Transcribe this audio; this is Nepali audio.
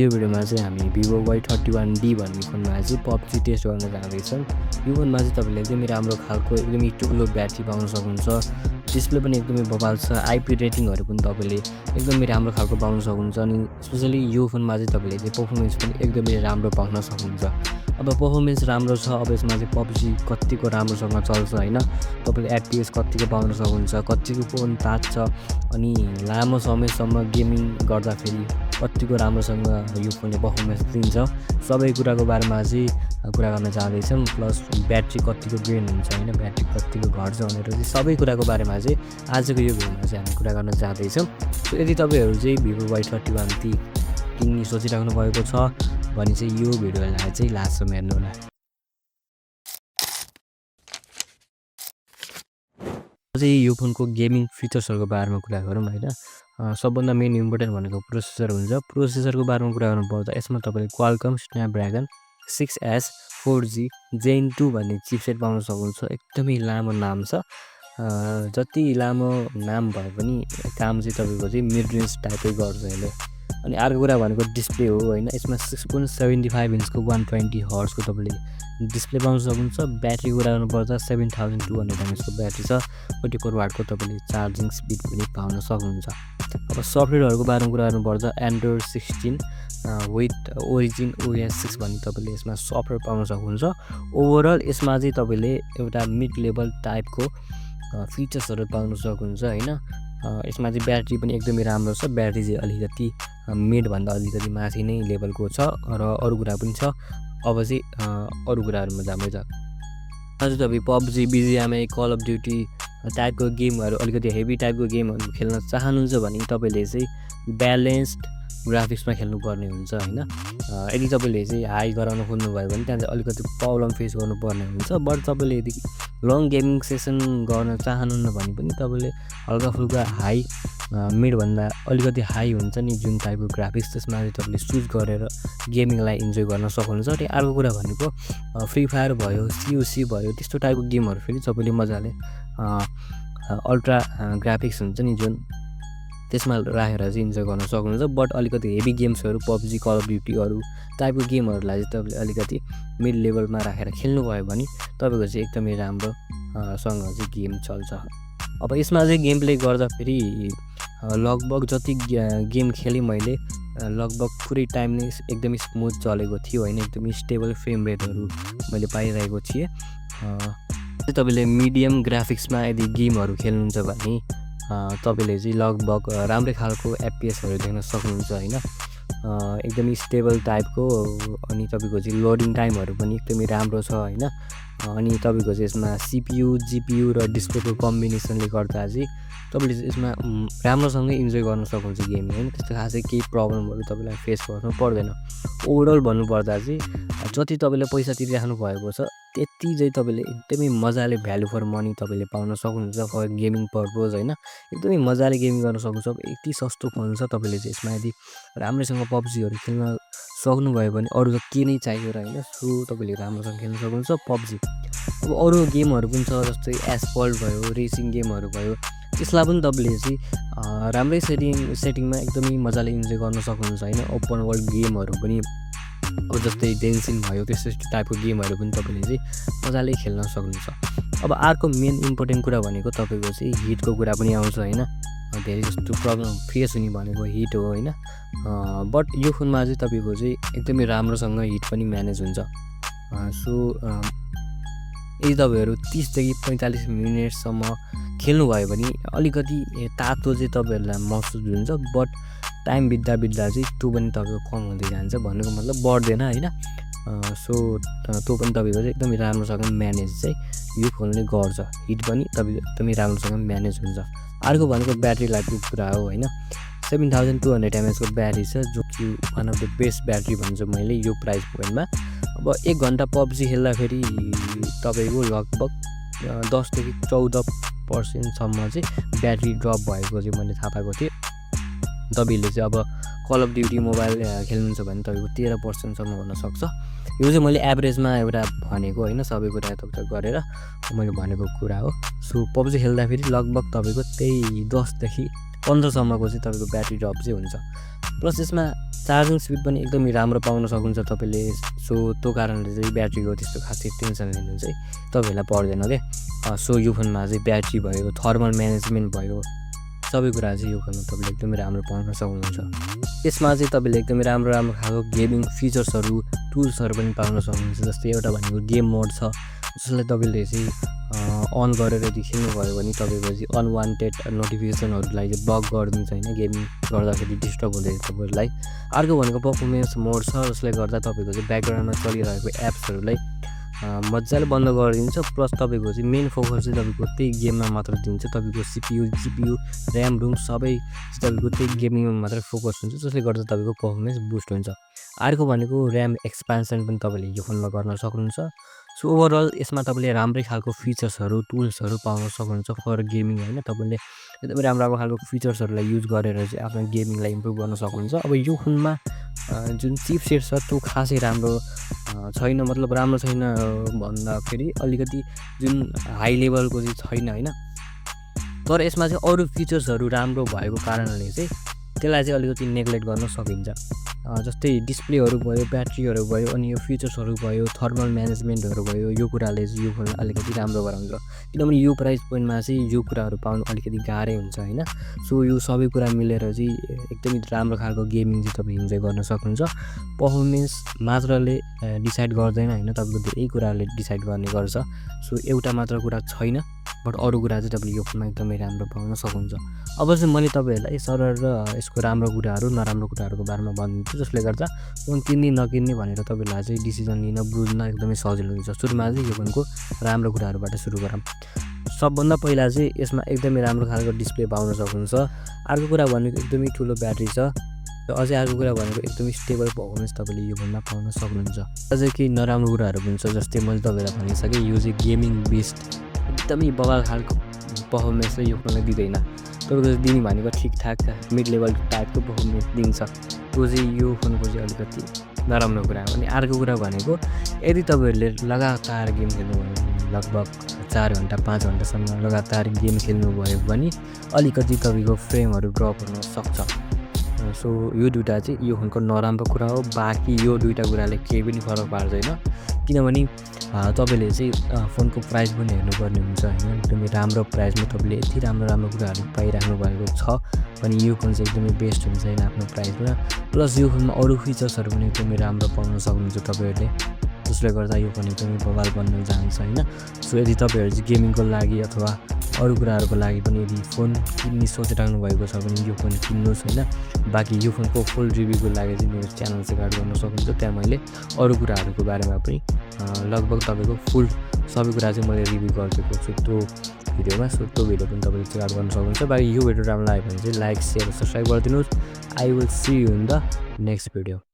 यो भिडियोमा चाहिँ हामी Vivo Y31D भन्ने फोनमा चाहिँ PUBG टेस्ट गर्न जाँदैछौँ। यो फोनमा चाहिँ तपाईँले एकदमै राम्रो खालको एकदमै ठुलो ब्याट्री पाउन सक्नुहुन्छ। डिस्प्ले पनि एकदमै बबाल छ। आइपी रेटिङहरू पनि तपाईँले एकदमै राम्रो खालको पाउन सक्नुहुन्छ। अनि स्पेशली यो फोनमा चाहिँ तपाईँले चाहिँ पर्फर्मेन्स पनि एकदमै राम्रो पाउन सक्नुहुन्छ। अब पर्फर्मेन्स राम्रो छ, अब यसमा चाहिँ PUBG कतिको राम्रोसँग चल्छ हैन, तपाईँले FPS कतिको पाउन सक्नुहुन्छ, कतिको फोन तात्छ, अनि लामो समयसम्म गेमिङ गर्दाखेरि कतिको राम्रोसँग यो फोनले पर्फर्मेन्स दिन्छ, सबै कुराको बारेमा चाहिँ कुरा गर्न चाहँदैछौँ। प्लस ब्याट्री कतिको ड्रेन हुन्छ हैन, ब्याट्री कतिको घट्छ भनेर चाहिँ सबै कुराको बारेमा चाहिँ आजको यो भिडियोमा चाहिँ हामी कुरा गर्न चाहँदैछौँ। सो यदि तपाईँहरू चाहिँ Vivo Y31D किन्ने सोचिराख्नु भएको छ भने चाहिँ यो भिडियोलाई चाहिँ लास्टसम्म हेर्नु होला। चाहिँ यो फोनको गेमिङ फिचर्सहरूको बारेमा कुरा गरौँ हैन। सबभन्दा मेन इम्पोर्टेन्ट भनेको प्रोसेसर हुन्छ। प्रोसेसरको बारेमा कुरा गर्नुपर्दा यसमा तपाईँले Qualcomm Snapdragon 6S 4G Gen 2 भन्ने चिपसेट पाउन सक्नुहुन्छ। एकदमै लामो नाम छ। जति लामो नाम भए पनि काम चाहिँ तपाईँको चाहिँ मिड रेन्ज टाइपकै गर्छ यसले। अनि अर्को कुरा भनेको डिस्प्ले हो हैन। यसमा 6.75 इन्चको 120 हर्ट्जको तपाईँले डिस्प्ले पाउन सक्नुहुन्छ। ब्याट्री कुरा गर्नुपर्दा 7200 mAhको ब्याट्री छ। 44 वाटको तपाईँले चार्जिङ स्पिड पनि पाउन सक्नुहुन्छ। अब सफ्टवेयरहरूको बारेमा कुरा गर्नुपर्दा Android 16 विथ Origin OS 6 भन्ने तपाईँले यसमा सफ्टवेयर पाउन सक्नुहुन्छ। ओभरअल यसमा चाहिँ तपाईँले एउटा मिड लेभल टाइपको फिचर्सहरू पाउन सक्नुहुन्छ हैन। यसमा चाहिँ ब्याट्री पनि एकदमै राम्रो छ। ब्याट्री चाहिँ अलिकति मिडभन्दा अलिकति माथि नै लेभलको छ र अरू कुरा पनि छ। अब चाहिँ अरू कुराहरूमा जाँदै छ। अझै तपाईँ PUBG, BGMI, Call of Duty टाइपको गेमहरू, अलिकति हेभी टाइपको गेमहरू खेल्न चाहनुहुन्छ भने तपाईँले चाहिँ ब्यालेन्स्ड ग्राफिक्समा खेल्नुपर्ने हुन्छ हैन। यदि तपाईँले चाहिँ हाई गराउन खोज्नुभयो भने त्यहाँ चाहिँ अलिकति प्रब्लम फेस गर्नुपर्ने हुन्छ। बट तपाईँले यदि लङ गेमिङ सेसन गर्न चाहनुहुन्न भने पनि तपाईँले हल्का फुल्का हाई मिडभन्दा अलिकति हाई हुन्छ नि जुन टाइपको ग्राफिक्स, त्यसमा चाहिँ तपाईँले स्विच गरेर गेमिङलाई इन्जोय गर्न सक्नुहुन्छ। अनि अर्को कुरा भनेको फ्री फायर भयो, COC भयो, त्यस्तो टाइपको गेमहरू फेरि तपाईँले मजाले अल्ट्रा ग्राफिक्स हुन्छ नि जुन, त्यसमा राखेर चाहिँ इन्जोय गर्न सक्नुहुन्छ। बट अलिकति हेभी गेम्सहरू PUBG, कल अफ ड्युटी अरू टाइपको गेमहरूलाई चाहिँ तपाईँले अलिकति मिड लेभलमा राखेर खेल्नुभयो भने तपाईँको चाहिँ एकदमै राम्रोसँग चाहिँ गेम चल्छ। अब यसमा चाहिँ गेम प्ले गर्दाखेरि लगभग जति गेम खेलेँ मैले, लगभग पुरै टाइम नै एकदमै स्मुथ चलेको थियो हैन। एकदमै स्टेबल फ्रेम रेटहरू मैले पाइरहेको थिएँ। तपाईँले मिडियम ग्राफिक्समा यदि गेमहरू खेल्नुहुन्छ भने तपाईँले चाहिँ लगभग राम्रै खालको FPS देख्न सक्नुहुन्छ हैन। एकदमै स्टेबल टाइपको, अनि तपाईँको चाहिँ लोडिङ टाइमहरू पनि एकदमै राम्रो छ हैन। अनि तपाईँको चाहिँ यसमा CPU, GPU र डिस्प्लेको कम्बिनेसनले गर्दा चाहिँ तपाईँले चाहिँ यसमा राम्रोसँगै इन्जोय गर्न सक्नुहुन्छ गेम हैन। त्यस्तो खासै केही प्रब्लमहरू तपाईँलाई फेस गर्नु पर्दैन। ओभरअल भन्नुपर्दा चाहिँ जति तपाईँले पैसा तिरिराख्नु भएको छ त्यति चाहिँ तपाईँले एकदमै मजाले भ्यालु फर मनी तपाईँले पाउन सक्नुहुन्छ फर गेमिङ पर्पज हैन। एकदमै मजाले गेमिङ गर्न सक्नुहुन्छ। यति सस्तो फोन छ, तपाईँले चाहिँ यसमा यदि राम्रैसँग PUBGहरू खेल्न सक्नुभयो भने अरू त के नै चाहियो र हैन। सो तपाईँले राम्रोसँग खेल्न सक्नुहुन्छ PUBG। अब अरू गेमहरू पनि छ जस्तै एसफल्ट भयो, रेसिङ गेमहरू भयो, त्यसलाई पनि तपाईँले चाहिँ राम्रै सेटिङमा एकदमै मजाले इन्जोय गर्न सक्नुहुन्छ हैन। ओपन वर्ल्ड गेमहरू पनि अब जस्तै डेन्सिङ भयो, त्यस्तो टाइपको गेमहरू पनि तपाईँले चाहिँ मजाले खेल्न सक्नुहुन्छ। अब अर्को मेन इम्पोर्टेन्ट कुरा भनेको तपाईँको चाहिँ हिटको कुरा पनि आउँछ हैन। धेरै जस्तो प्रब्लम फेस हुने भनेको हिट हो हैन। बट यो फोनमा चाहिँ तपाईँको चाहिँ एकदमै राम्रोसँग हिट पनि म्यानेज हुन्छ। सो यदि तपाईँहरू 30 देखि 45 मिनटसम्म खेल्नुभयो भने अलिकति तातो चाहिँ तपाईँहरूलाई महसुस हुन्छ। बट टाइम बित्दा चाहिँ त्यो पनि तपाईँको कम हुँदै जान्छ, भन्नुको मतलब बढ्दैन हैन। सो त्यो पनि तपाईँको चाहिँ एकदमै राम्रोसँग म्यानेज चाहिँ यो फोनले गर्छ। हिट पनि तपाईँको एकदमै राम्रोसँग म्यानेज हुन्छ। अर्को भनेको ब्याट्री लाइफको कुरा हो हैन। 7200 mAhको ब्याट्री छ, जो कि one of the best battery भन्छु मैले यो प्राइस पोइन्टमा। अब 1 घन्टा PUBG खेल्दाखेरि तपाईँको लगभग 10 देखि 14% चाहिँ ब्याट्री ड्रप भएको चाहिँ मैले थाहा पाएको थिएँ। तपाईँले चाहिँ अब कल अफ ड्युटी मोबाइल खेल्नुहुन्छ भने तपाईँको 13% हुनसक्छ। यो चाहिँ मैले एभरेजमा एउटा भनेको हैन, सबै कुरा यताउता गरेर मैले भनेको कुरा हो। सो PUBG खेल्दाखेरि लगभग तपाईँको त्यही 10 देखि 15सम्मको चाहिँ तपाईँको ब्याट्री ड्रप चाहिँ हुन्छ। प्लस यसमा चार्जिङ स्पिड पनि एकदमै राम्रो पाउन सक्नुहुन्छ तपाईँले। सो त्यो कारणले चाहिँ ब्याट्रीको त्यस्तो खासै टेन्सन लिनु चाहिँ तपाईँहरूलाई पर्दैन क्या। सो यो फोनमा चाहिँ ब्याट्री भयो, थर्मल म्यानेजमेन्ट भयो, सबै कुरा चाहिँ यो फोनमा तपाईँले एकदमै राम्रो पाउन सक्नुहुन्छ। यसमा चाहिँ तपाईँले एकदमै राम्रो राम्रो खालको गेमिङ फिचर्सहरू, टुल्सहरू पनि पाउन सक्नुहुन्छ। जस्तै एउटा भनेको गेम मोड छ, जसलाई तपाईँले चाहिँ अन गरेर यदि खेल्नुभयो भने तपाईँको चाहिँ अनवान्टेड नोटिफिकेसनहरूलाई चाहिँ ब्लक गरिदिन्छ होइन, गेमिङ गर्दाखेरि डिस्टर्ब हुँदैन तपाईँहरूलाई। अर्को भनेको पर्फर्मेन्स मोड छ, जसले गर्दा तपाईँको चाहिँ ब्याकग्राउन्डमा चलिरहेको एप्सहरूलाई मजाले बन्द गरिदिन्छ। प्लस तपाईँको चाहिँ मेन फोकस चाहिँ तपाईँको त्यही गेममा मात्र दिन्छ। तपाईँको CPU, GPU, ऱ्याम रोम सबै तपाईँको त्यही गेमिङमा मात्रै फोकस हुन्छ, जसले गर्दा तपाईँको पर्फर्मेन्स बुस्ट हुन्छ। अर्को भनेको ऱ्याम एक्सपान्सन पनि तपाईँले यो फोनमा गर्न सक्नुहुन्छ। सो ओभरअल यसमा तपाईँले राम्रै खालको फिचर्सहरू, टुल्सहरू पाउन सक्नुहुन्छ फर गेमिङ होइन। तपाईँले एकदमै राम्रो राम्रो खालको फिचर्सहरूलाई युज गरेर चाहिँ आफ्नो गेमिङलाई इम्प्रुभ गर्न सक्नुहुन्छ। अब यो फोनमा जुन चिपसेट छ त्यो खासै राम्रो छैन, मतलब राम्रो छैन भन्दाखेरि अलिकति जुन हाई लेभलको चाहिँ छैन होइन। तर यसमा चाहिँ अरू फिचर्सहरू राम्रो भएको कारणले चाहिँ त्यसलाई चाहिँ अलिकति नेग्लेक्ट गर्न सकिन्छ। जस्तै डिस्प्लेहरू भयो, ब्याट्रीहरू भयो, अनि यो फिचर्सहरू भयो, थर्मल म्यानेजमेन्टहरू भयो, यो कुराले चाहिँ यो फोनलाई अलिकति राम्रो गराउँछ। किनभने यो प्राइस पोइन्टमा चाहिँ यो कुराहरू पाउनु अलिकति गाह्रै हुन्छ होइन। सो यो सबै कुरा मिलेर चाहिँ एकदमै राम्रो खालको गेमिङ चाहिँ तपाईँ इन्जोय गर्न सक्नुहुन्छ। पर्फर्मेन्स मात्रले डिसाइड गर्दैन होइन, तपाईँको धेरै कुराहरूले डिसाइड गर्ने गर्छ। सो एउटा मात्र कुरा छैन, बट अरू कुरा चाहिँ तपाईँले यो फोनमा एकदमै राम्रो पाउन सक्नुहुन्छ। अब चाहिँ मैले तपाईँहरूलाई सरर यसको राम्रो कुराहरू, नराम्रो कुराहरूको बारेमा भनिदिन्छु, जसले गर्दा फोन किन्ने नकिन्ने भनेर तपाईँहरूलाई चाहिँ डिसिजन लिन, बुझ्न एकदमै सजिलो हुन्छ। सुरुमा चाहिँ यो फोनको राम्रो कुराहरूबाट सुरु गरौँ। सबभन्दा पहिला चाहिँ यसमा एकदमै राम्रो खालको डिस्प्ले पाउन सक्नुहुन्छ। अर्को कुरा भनेको एकदमै ठुलो ब्याट्री छ। र अझै अर्को कुरा भनेको एकदमै स्टेबल पर्फर्मेन्स तपाईँले यो फोनमा पाउन सक्नुहुन्छ। अझै केही नराम्रो कुराहरू पनि छ, जस्तै मैले तपाईँलाई भनिसकेँ यो चाहिँ गेमिङ बेस्ड एकदमै बवाल खालको पर्फर्मेन्स चाहिँ यो फोनलाई दिँदैन। तपाईँको दिने भनेको ठिकठाक मिड लेभल टाइपको पर्फर्मेन्स दिन्छ, त्यो चाहिँ यो फोनको चाहिँ अलिकति नराम्रो कुरा हो। अनि अर्को कुरा भनेको यदि तपाईँहरूले लगातार गेम खेल्नुभयो भने लगभग 4 घन्टा 5 घन्टासम्म लगातार गेम खेल्नुभयो भने अलिकति तपाईँको फ्रेमहरू ड्रप हुन सक्छ। सो यो दुइटा चाहिँ यो फोनको नराम्रो कुरा हो। बाँकी यो दुइटा कुराले केही पनि फरक पार्दैन, किनभने तपाईँले चाहिँ फोनको प्राइस पनि हेर्नुपर्ने हुन्छ होइन। एकदमै राम्रो प्राइसमा तपाईँले यति राम्रो राम्रो कुराहरू पाइराख्नु भएको छ भने यो फोन चाहिँ एकदमै बेस्ट हुन्छ होइन आफ्नो प्राइसमा। प्लस यो फोनमा अरू फिचर्सहरू पनि एकदमै राम्रो पाउन सक्नुहुन्छ तपाईँहरूले, जसले गर्दा यो फोन एकदमै बवाल बन्न जान्छ होइन। सो यदि तपाईँहरू चाहिँ गेमिङको लागि अथवा अरू कुराहरूको लागि पनि यदि फोन किन्ने सोचिराख्नु भएको छ भने यो फोन किन्नुहोस् होइन। बाँकी यो फोनको फुल रिभ्यूको लागि चाहिँ मेरो च्यानल चाहिँ गार्ड गर्न सक्नुहुन्छ। त्यहाँ मैले अरू कुराहरूको बारेमा पनि लगभग तपाईँको फुल सबै कुरा चाहिँ मैले रिभ्यू गरिदिएको छु त्यो भिडियोमा। सो त्यो भिडियो पनि तपाईँले चेक आउट गर्न सक्नुहुन्छ। बाँकी यो भिडियो राम्रो लाग्यो भने चाहिँ लाइक, सेयर, सब्सक्राइब गरिदिनुहोस्। I will see you in the next video.